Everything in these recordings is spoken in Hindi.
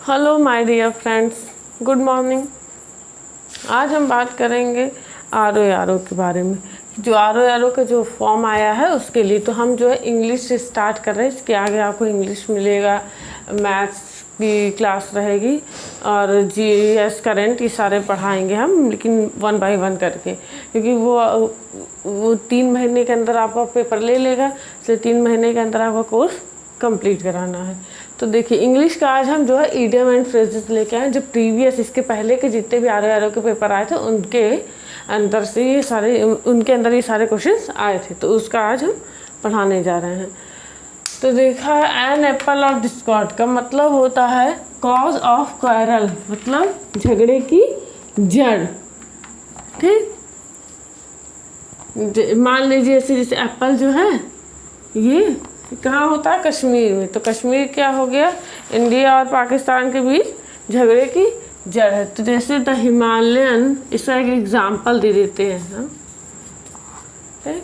Hello my dear friends, good morning. आज हम बात करेंगे आर ओ के बारे में। जो आर ओ का जो फॉर्म आया है उसके लिए तो हम जो है इंग्लिश से स्टार्ट कर रहे हैं। इसके आगे आपको इंग्लिश मिलेगा, मैथ्स की क्लास रहेगी और GS करंट ये सारे पढ़ाएंगे हम, लेकिन 1 बाय 1 करके, क्योंकि वो 3 महीने के अंदर आपका पेपर ले लेगा, इसलिए 3 महीने के अंदर आपका कोर्स कंप्लीट कराना है। तो देखिए इंग्लिश का आज हम जो है इडियम एंड फ्रेजेस लेके आए, जो प्रीवियस इसके पहले के जितने भी आर ओ के पेपर आए थे उनके अंदर से ये सारे, उनके अंदर ये सारे क्वेश्चंस आए थे, तो उसका आज हम पढ़ाने जा रहे हैं। तो देखा है, एन एप्पल ऑफ डिस्कॉर्ड का मतलब होता है कॉज ऑफ क्वारल, मतलब झगड़े की जड़। ठीक, मान लीजिए जैसे एप्पल जो है ये कहाँ होता है, कश्मीर में। तो कश्मीर क्या हो गया, इंडिया और पाकिस्तान के बीच झगड़े की जड़ है। तो जैसे द हिमालयन, इसका एक एग्जाम्पल दे देते हैं हम। ठीक,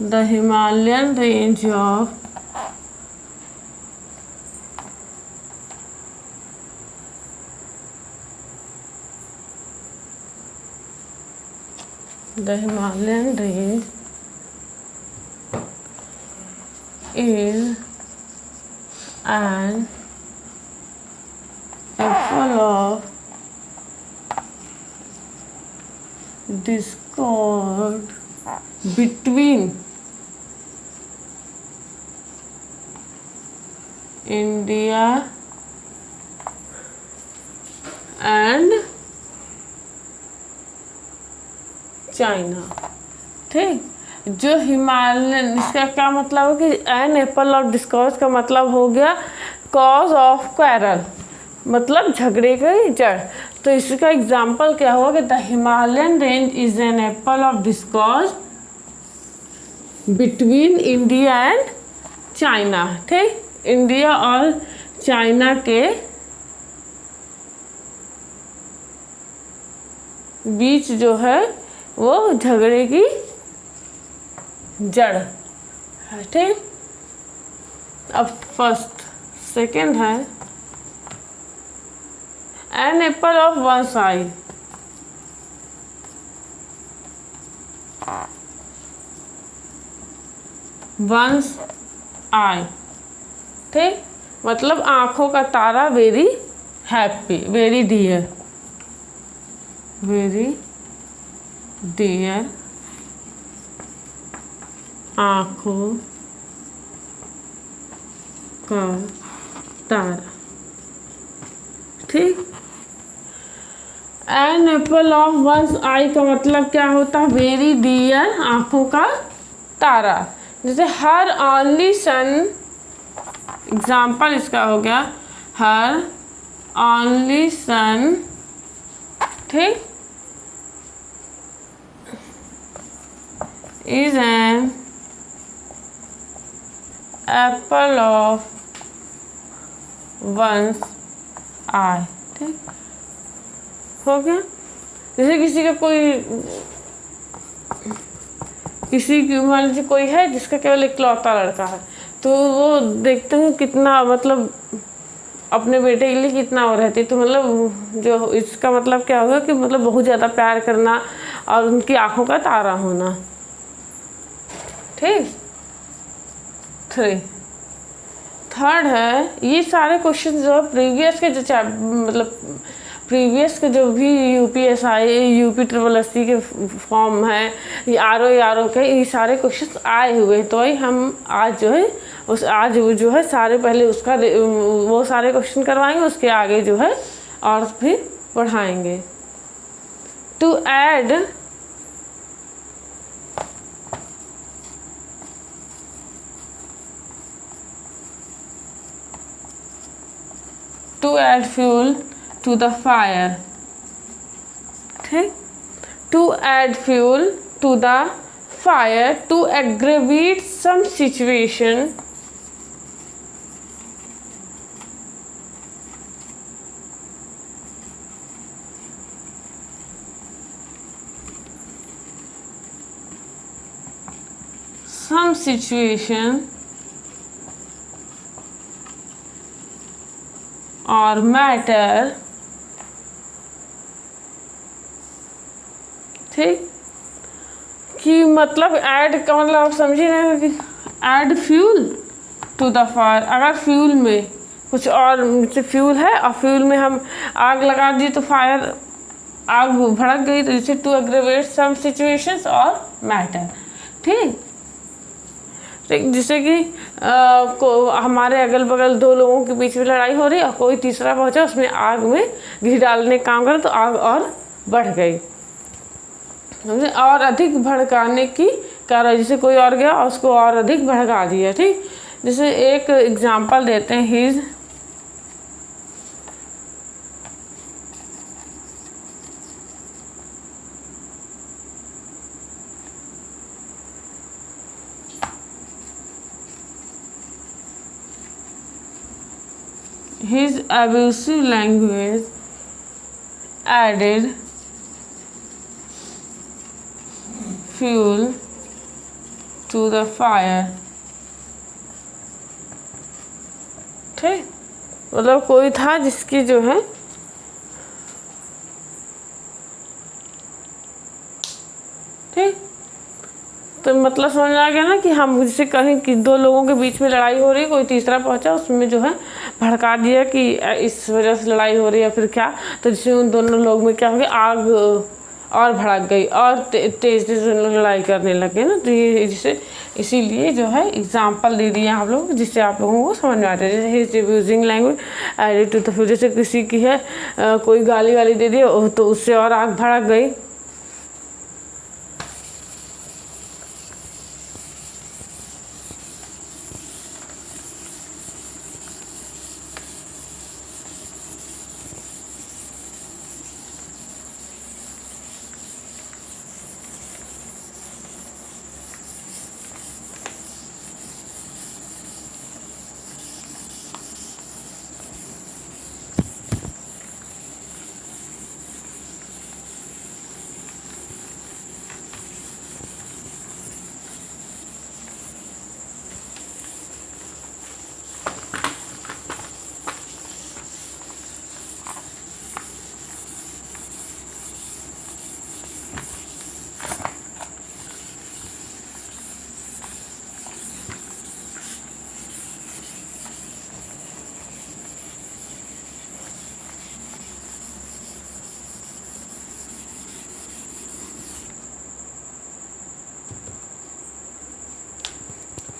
the Himalayan range of the Himalayan range is an apple of discord between India and China. ठीक, जो हिमालयन, इसका क्या मतलब है कि एन एप्पल ऑफ डिस्कॉर्ड का मतलब हो गया कॉज ऑफ क्वारल, मतलब झगड़े की जड़। तो इसका एग्जाम्पल क्या हुआ कि the Himalayan range is an apple of Discord between India and China. ठीक, इंडिया और चाइना के बीच जो है वो झगड़े की जड़ है। ठीक, अब फर्स्ट, सेकंड है an apple of one side. One's eye, ठीक, मतलब आंखों का तारा, very happy, very dear, very dear आंखों का तारा। ठीक, an apple of one's eye का मतलब क्या होता है, वेरी डियर आंखों का तारा। जैसे हर ओनली सन, एग्जाम्पल इसका हो गया हर ओनली सन। ठीक, is an apple of one's eye. ठीक, हो गया। जैसे किसी की मान लीजिए कोई है जिसका केवल इकलौता लड़का है, तो वो देखते हैं कितना, मतलब अपने बेटे के लिए कितना वो रहती है। तो मतलब जो इसका मतलब क्या होगा कि मतलब बहुत ज़्यादा प्यार करना और उनकी आंखों का तारा होना। ठीक, थर्ड है, ये सारे क्वेश्चन जो प्रीवियस के जो मतलब प्रीवियस के जो भी UPSI, UPSSC के फॉर्म है, ये आर ओ के ये सारे क्वेश्चन आए हुए हैं। तो वही हम आज जो है आज जो है सारे पहले उसका वो सारे क्वेश्चन करवाएंगे, उसके आगे जो है और फिर पढ़ाएंगे। To add fuel to the fire. ठीक, to add fuel to the fire to aggravate some situation situation और मैटर, ठीक, कि मतलब ऐड का मतलब आप समझ ही रहे हो कि add fuel to the fire. अगर फ्यूल में कुछ और जैसे फ्यूल है और फ्यूल में हम आग लगा दी तो फायर, आग भड़क गई, तो जैसे टू एग्रेवेट सम सिचुएशंस और मैटर, ठीक। जैसे कि हमारे अगल बगल दो लोगों के बीच में लड़ाई हो रही है और कोई तीसरा पहुंचा, उसमें आग में घी डालने का काम करे तो आग और बढ़ गई, समझे, और अधिक भड़काने की कार्रवाई, जैसे कोई और गया और उसको और अधिक भड़का दिया, ठीक। जैसे एक एग्जांपल देते हैं, his abusive language added fuel to the fire, ठीक। मतलब कोई था जिसकी जो है ठीक, तो मतलब समझ आ गया ना कि हम जैसे कहीं कि दो लोगों के बीच में लड़ाई हो रही है, कोई तीसरा पहुंचा, उसमें जो है भड़का दिया कि इस वजह से लड़ाई हो रही है फिर क्या, तो जिसमें उन दोनों लोग में क्या हो गया, आग और भड़क गई और तेज लड़ाई करने लगे ना। तो ये जैसे इसीलिए जो है एग्जाम्पल दे दिए आप लोग, जिससे आप लोगों को समझ में आता है। जैसे his using language added to the, जैसे किसी की है कोई गाली वाली दे दी तो उससे और आग भड़क गई।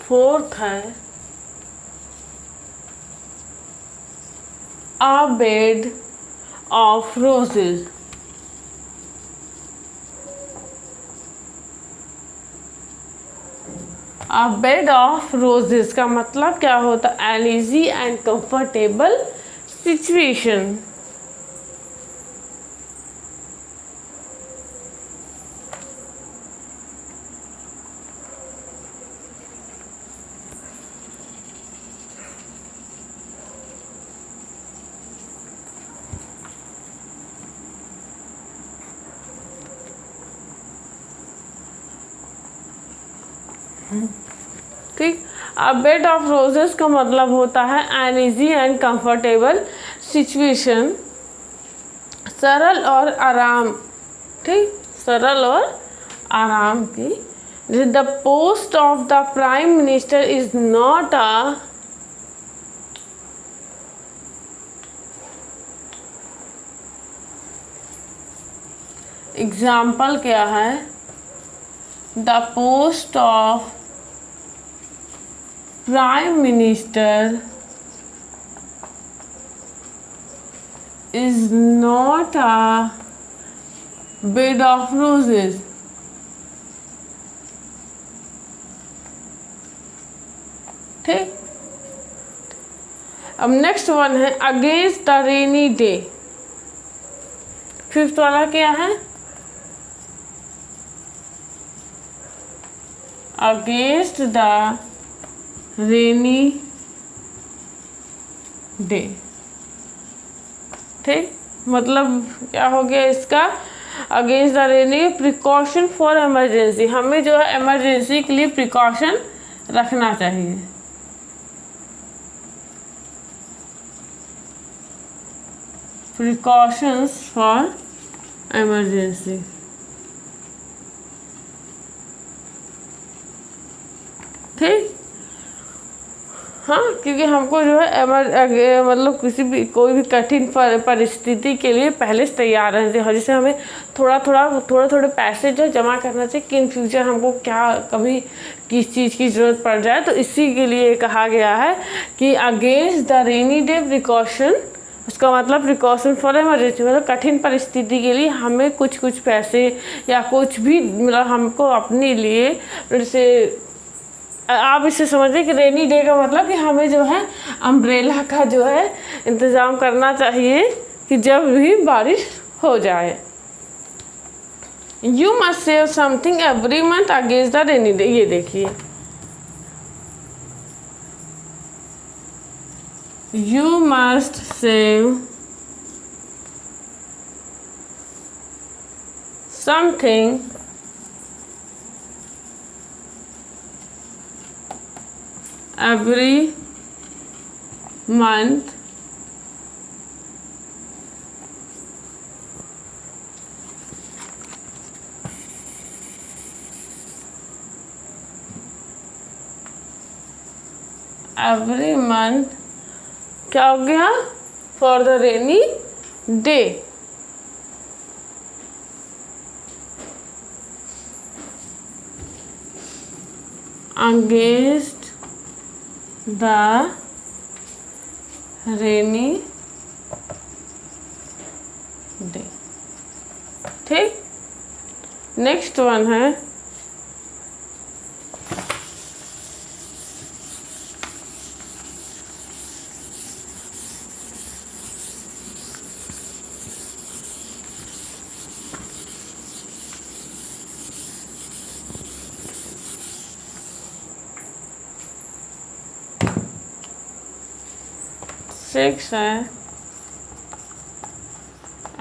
फोर्थ है a bed of roses। a bed of roses का मतलब क्या होता है, an easy and comfortable situation। ठीक, अ बेड ऑफ रोजेस का मतलब होता है an easy and comfortable situation, सरल और आराम, ठीक, सरल और आराम की। The post of the prime minister is not a, example क्या है, the post of prime minister is not a bed of roses। ठीक, अब नेक्स्ट वन है against the rainy day. Fifth वाला क्या है, अगेंस्ट द रेनी डे। ठीक, मतलब क्या हो गया इसका, against the rainy, precaution for emergency, हमें जो है इमरजेंसी के लिए प्रिकॉशन रखना चाहिए। Precautions for emergency. ठीक, हाँ, क्योंकि हमको जो है मतलब किसी भी कोई भी कठिन परिस्थिति के लिए पहले से तैयार रहना चाहिए। जैसे हमें थोड़े पैसे जो जमा करना चाहिए कि इन फ्यूचर हमको क्या कभी किस चीज़ की ज़रूरत पड़ जाए। तो इसी के लिए कहा गया है कि against the rainy day precaution, उसका मतलब प्रिकॉशन फॉर इमरजेंसी, मतलब कठिन परिस्थिति के लिए हमें कुछ पैसे या कुछ भी मतलब हमको अपने लिए, जैसे आप इससे समझिए कि रेनी डे का मतलब कि हमें जो है अम्ब्रेला का जो है इंतज़ाम करना चाहिए कि जब भी बारिश हो जाए। You must save something every month against the rainy day. ये देखिए, you must save something every month क्या हो गया, for the rainy day. Against the rainy day. ठीक, नेक्स्ट वन है सिक्स है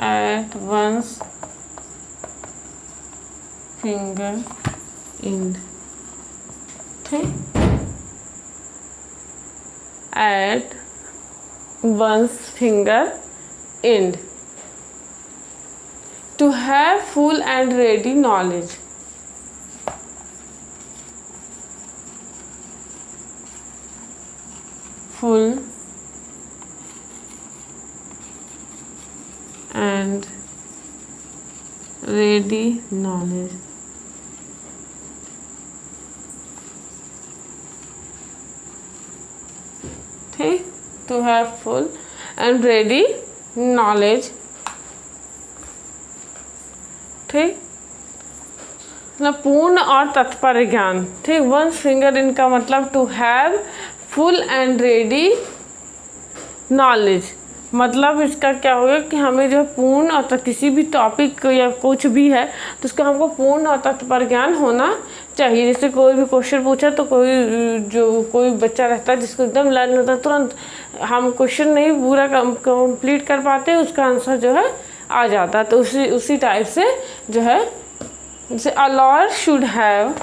एट वंस फिंगर एंड। ठीक, at once finger end, to have full and ready knowledge. Full and ready knowledge। ठीक, to have full and ready knowledge। ठीक, मतलब पूर्ण और तत्पर ज्ञान। ठीक, वंस फिंगर इनका मतलब to have full and ready knowledge, मतलब इसका क्या होगा कि हमें जो पूर्ण और किसी भी टॉपिक या कुछ भी है तो उसका हमको पूर्ण और तत्पर ज्ञान होना चाहिए। जैसे कोई भी क्वेश्चन पूछा तो कोई बच्चा रहता है जिसको एकदम लर्न होता है, तुरंत हम क्वेश्चन नहीं पूरा कंप्लीट कर पाते, उसका आंसर जो है आ जाता है। तो उसी टाइप से जो है, जैसे a lawyer should have,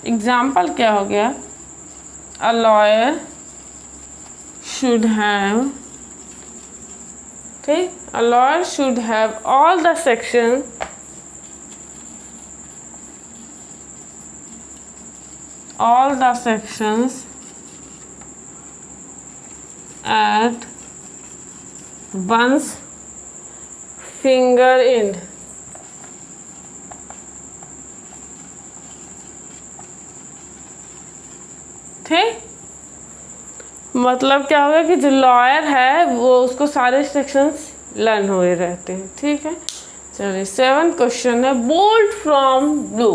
example क्या हो गया, अ लॉयर should have, ठीक, a lawyer should have all the sections at one's finger end। ठीक, मतलब क्या होगा कि जो लॉयर है वो उसको सारे सेक्शंस लर्न हुए रहते हैं। ठीक है, चलिए 7th क्वेश्चन है बोल्ड फ्रॉम ब्लू।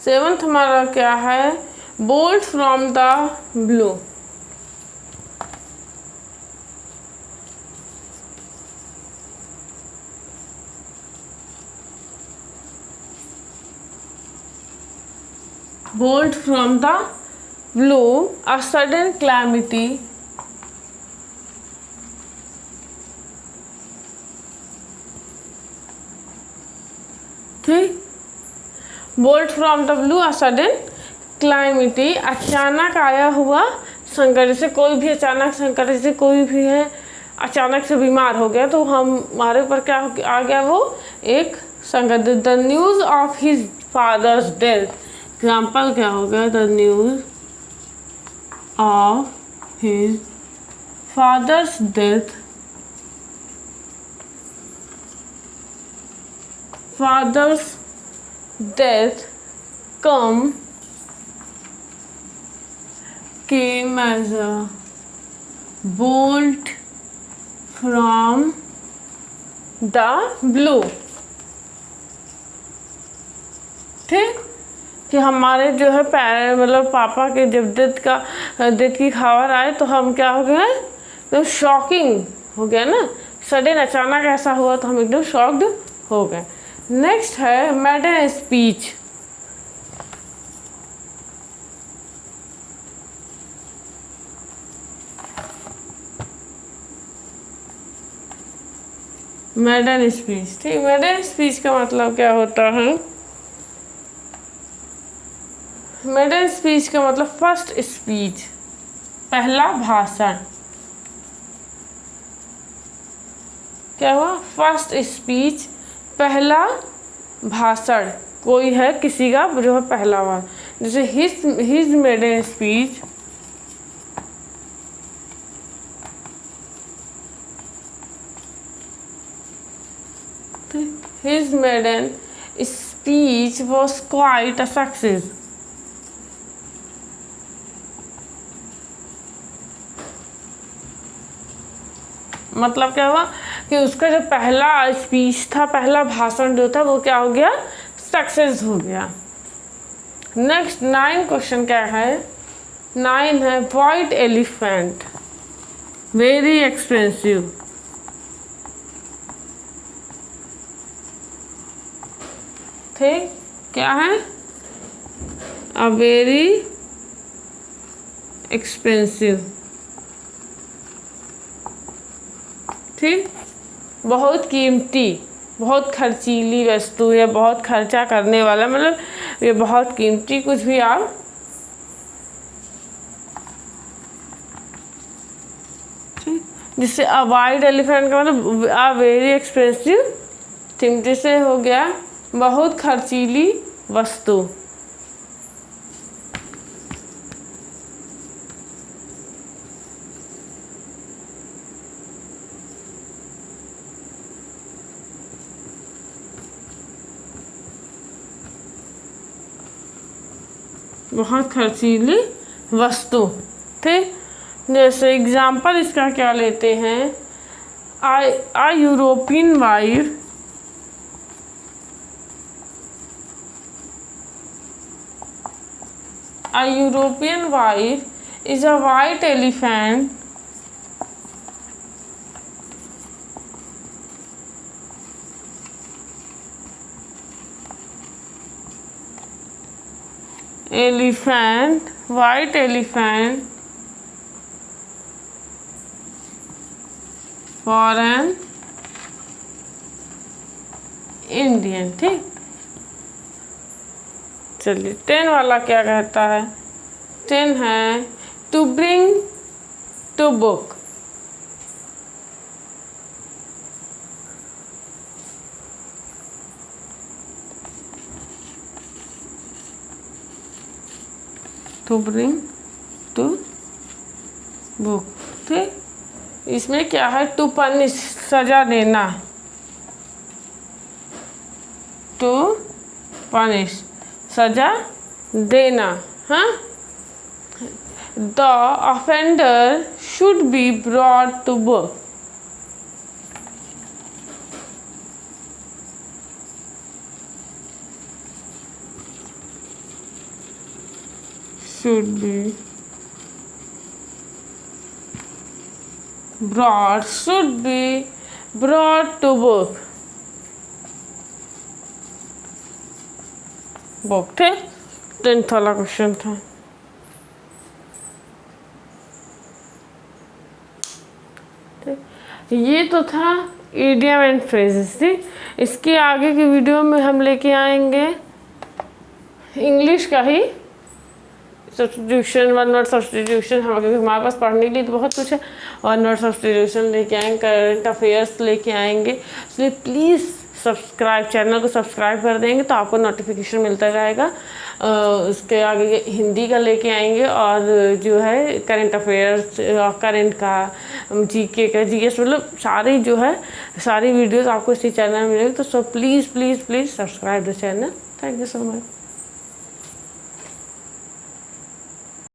सेवंथ हमारा क्या है, bolt from the blue. Bolt from the blue, a sudden calamity ठीक, bolt from the blue a sudden calamity, अचानक आया हुआ संकट। जैसे कोई भी अचानक संकट, जैसे कोई भी है अचानक से बीमार हो गया तो हमारे ऊपर क्या आ गया, वो एक संकट। The news of his father's death, example क्या हो गया, the news of his father's death, father's death came as a bolt from the blue। ठीक, कि हमारे जो है मतलब पापा के जब डेथ की खबर आए तो हम क्या हो गए, एकदम शॉकिंग हो गया ना, सडन अचानक ऐसा हुआ तो हम एकदम शॉक्ड हो गए। नेक्स्ट है मैडन स्पीच। मैडन स्पीच, ठीक, मैडन स्पीच का मतलब क्या होता है, मैडन स्पीच का मतलब फर्स्ट स्पीच, पहला भाषण। क्या हुआ, फर्स्ट स्पीच, पहला भाषण, कोई है किसी का जो है पहला बार, जैसे his maiden speech, his maiden speech was quite a success. मतलब क्या हुआ कि उसका जो पहला स्पीच था, पहला भाषण जो था वो क्या हो गया, सक्सेस हो गया। नेक्स्ट 9 क्वेश्चन क्या है, 9 है व्हाइट एलिफेंट वेरी एक्सपेंसिव। ठीक, क्या है, अ वेरी एक्सपेंसिव। ठीक, बहुत कीमती, बहुत खर्चीली वस्तु है, बहुत खर्चा करने वाला, मतलब ये बहुत कीमती कुछ भी आप। ठीक, जिससे अ वाइट एलिफेंट का मतलब अ वेरी एक्सपेंसिव थिंग, जिससे हो गया बहुत खर्चीली वस्तु। बहुत खर्चीली वस्तु। ठीक, जैसे एग्जाम्पल इसका क्या लेते हैं, a European wife A European wife is a white elephant white elephant for an Indian। ठीक, चलिए 10 वाला क्या कहता है, 10 है to bring to book. To bring to book. ठीक, इसमें क्या है, टू पनिश, सजा देना, टू पनिश, सजा देना। हाँ, the offender should be brought to book. should be brought to book थे। 10th वाला क्वेश्चन था। ये तो था इडियम एंड फ्रेजेस थी। इसके आगे की वीडियो में हम लेके आएंगे इंग्लिश का ही सब्स्टिट्यूशन, वन वर्ड सब्स्टिट्यूशन। क्योंकि हमारे पास पढ़ने के लिए तो बहुत कुछ है। वन वर्ड सब्स्टिट्यूशन लेके आएंगे, करंट अफेयर्स लेके आएंगे। इसलिए प्लीज़ सब्सक्राइब, चैनल को सब्सक्राइब कर देंगे तो आपको नोटिफिकेशन मिलता रहेगा। उसके आगे हिंदी का लेके आएंगे और जो है करंट अफेयर्स, करंट का, जीके का, जीएस, मतलब सारी जो है सारी वीडियोस आपको इसी चैनल में मिलेगी। तो so please please please subscribe the channel. Thank you so much.